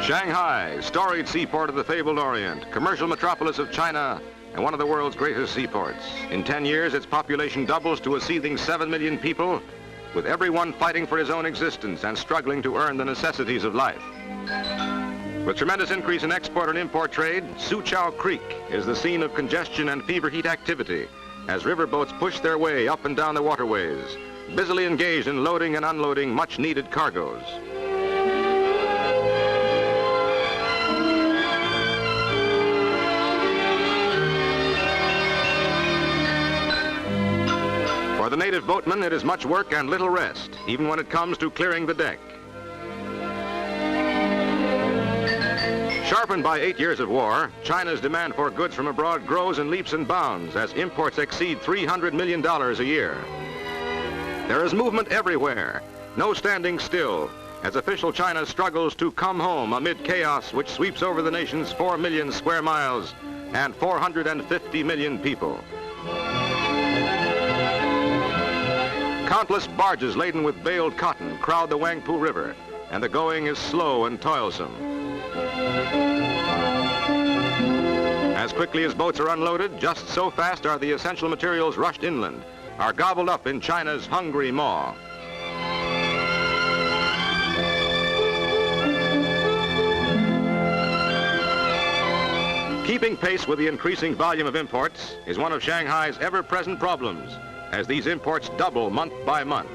Shanghai, storied seaport of the fabled Orient, commercial metropolis of China, and one of the world's greatest seaports. In 10 years, its population doubles to a seething 7 million people, with everyone fighting for his own existence and struggling to earn the necessities of life. With tremendous increase in export and import trade, Soochow Creek is the scene of congestion and fever heat activity as riverboats push their way up and down the waterways, busily engaged in loading and unloading much-needed cargoes. For the native boatman, it is much work and little rest, even when it comes to clearing the deck. Sharpened by 8 years of war, China's demand for goods from abroad grows in leaps and bounds as imports exceed $300 million a year. There is movement everywhere, no standing still, as official China struggles to come home amid chaos which sweeps over the nation's 4 million square miles and 450 million people. Countless barges laden with baled cotton crowd the Wangpu River, and the going is slow and toilsome. As quickly as boats are unloaded, just so fast are the essential materials rushed inland, are gobbled up in China's hungry maw. Keeping pace with the increasing volume of imports is one of Shanghai's ever-present problems, as these imports double month by month.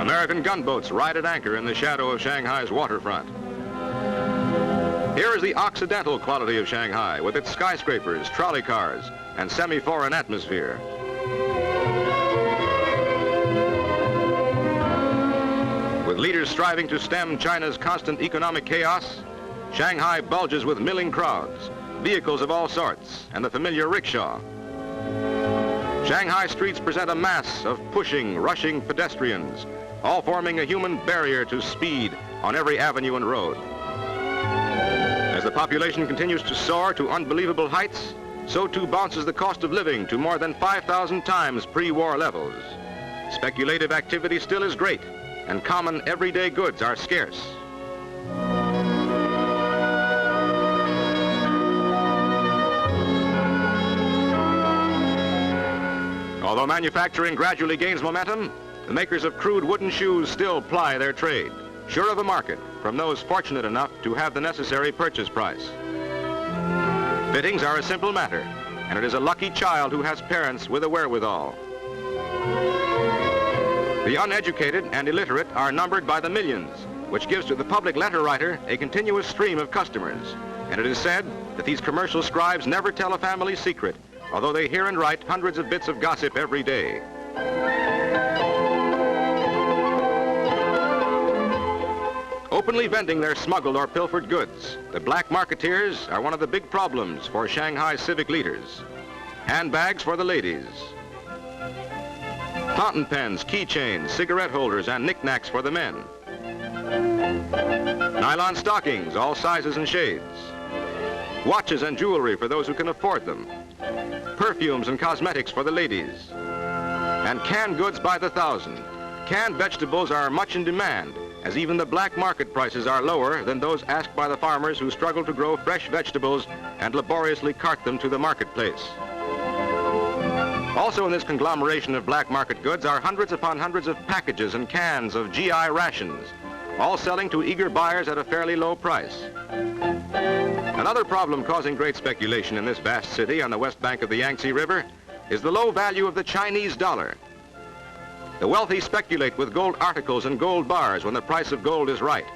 American gunboats ride at anchor in the shadow of Shanghai's waterfront. Here is the Occidental quality of Shanghai, with its skyscrapers, trolley cars, and semi-foreign atmosphere. With leaders striving to stem China's constant economic chaos, Shanghai bulges with milling crowds, vehicles of all sorts, and the familiar rickshaw. Shanghai streets present a mass of pushing, rushing pedestrians, all forming a human barrier to speed on every avenue and road. As the population continues to soar to unbelievable heights, so too bounces the cost of living to more than 5,000 times pre-war levels. Speculative activity still is great, and common everyday goods are scarce. Although manufacturing gradually gains momentum, the makers of crude wooden shoes still ply their trade, sure of a market from those fortunate enough to have the necessary purchase price. Fittings are a simple matter, and it is a lucky child who has parents with a wherewithal. The uneducated and illiterate are numbered by the millions, which gives to the public letter writer a continuous stream of customers. And it is said that these commercial scribes never tell a family secret, although they hear and write hundreds of bits of gossip every day. Openly vending their smuggled or pilfered goods, the black marketeers are one of the big problems for Shanghai civic leaders. Handbags for the ladies, fountain pens, keychains, cigarette holders, and knickknacks for the men. Nylon stockings, all sizes and shades. Watches and jewelry for those who can afford them. Perfumes and cosmetics for the ladies. And canned goods by the thousand. Canned vegetables are much in demand, as even the black market prices are lower than those asked by the farmers who struggle to grow fresh vegetables and laboriously cart them to the marketplace. Also in this conglomeration of black market goods are hundreds upon hundreds of packages and cans of GI rations, all selling to eager buyers at a fairly low price. Another problem causing great speculation in this vast city on the west bank of the Yangtze River is the low value of the Chinese dollar. The wealthy speculate with gold articles and gold bars when the price of gold is right.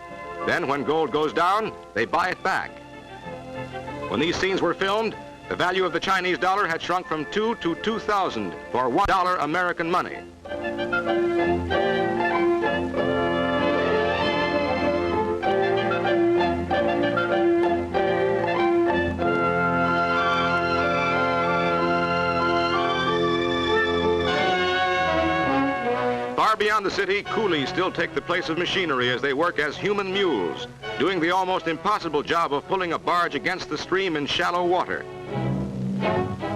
Then when gold goes down, they buy it back. When these scenes were filmed, the value of the Chinese dollar had shrunk from 2 to 2,000 for $1 American money. Far beyond the city, coolies still take the place of machinery as they work as human mules, doing the almost impossible job of pulling a barge against the stream in shallow water.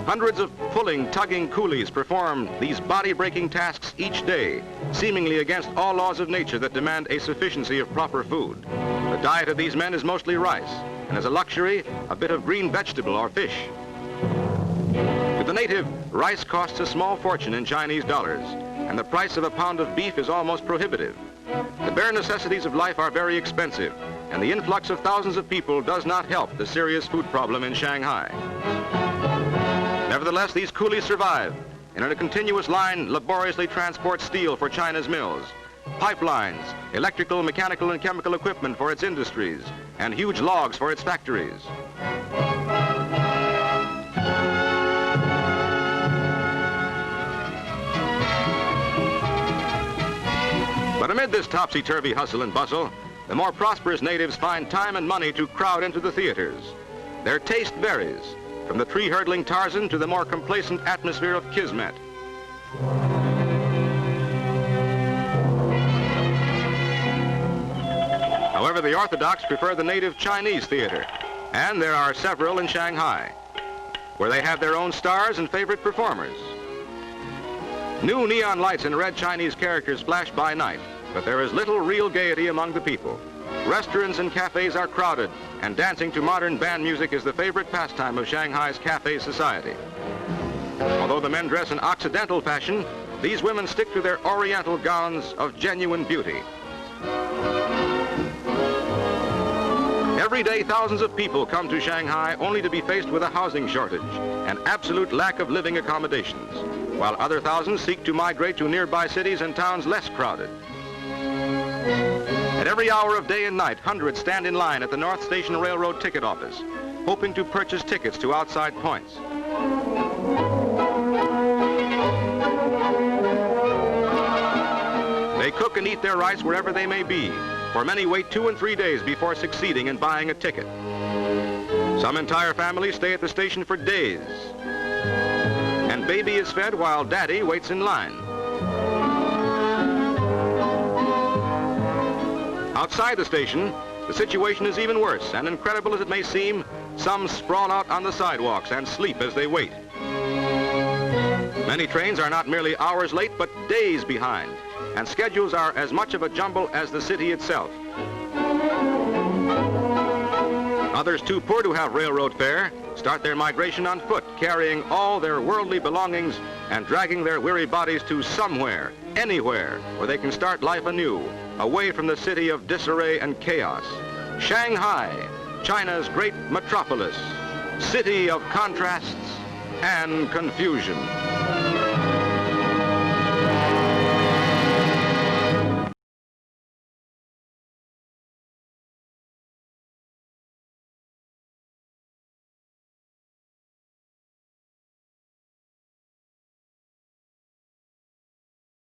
Hundreds of pulling, tugging coolies perform these body-breaking tasks each day, seemingly against all laws of nature that demand a sufficiency of proper food. The diet of these men is mostly rice, and as a luxury, a bit of green vegetable or fish. To the native, rice costs a small fortune in Chinese dollars, and the price of a pound of beef is almost prohibitive. The bare necessities of life are very expensive, and the influx of thousands of people does not help the serious food problem in Shanghai. Nevertheless, these coolies survive, and in a continuous line laboriously transport steel for China's mills, pipelines, electrical, mechanical, and chemical equipment for its industries, and huge logs for its factories. But amid this topsy-turvy hustle and bustle, the more prosperous natives find time and money to crowd into the theaters. Their taste varies, from the tree-hurdling Tarzan to the more complacent atmosphere of Kismet. However, the Orthodox prefer the native Chinese theater, and there are several in Shanghai, where they have their own stars and favorite performers. New neon lights and red Chinese characters flash by night, but there is little real gaiety among the people. Restaurants and cafes are crowded, and dancing to modern band music is the favorite pastime of Shanghai's cafe society. Although the men dress in Occidental fashion, these women stick to their Oriental gowns of genuine beauty. Every day, thousands of people come to Shanghai only to be faced with a housing shortage and absolute lack of living accommodations, while other thousands seek to migrate to nearby cities and towns less crowded. At every hour of day and night, hundreds stand in line at the North Station Railroad ticket office, hoping to purchase tickets to outside points. They cook and eat their rice wherever they may be, for many wait 2 and 3 days before succeeding in buying a ticket. Some entire families stay at the station for days, and baby is fed while daddy waits in line. Outside the station, the situation is even worse, and incredible as it may seem, some sprawl out on the sidewalks and sleep as they wait. Many trains are not merely hours late, but days behind, and schedules are as much of a jumble as the city itself. Others too poor to have railroad fare start their migration on foot, carrying all their worldly belongings and dragging their weary bodies to somewhere, anywhere, where they can start life anew, away from the city of disarray and chaos. Shanghai, China's great metropolis, city of contrasts and confusion.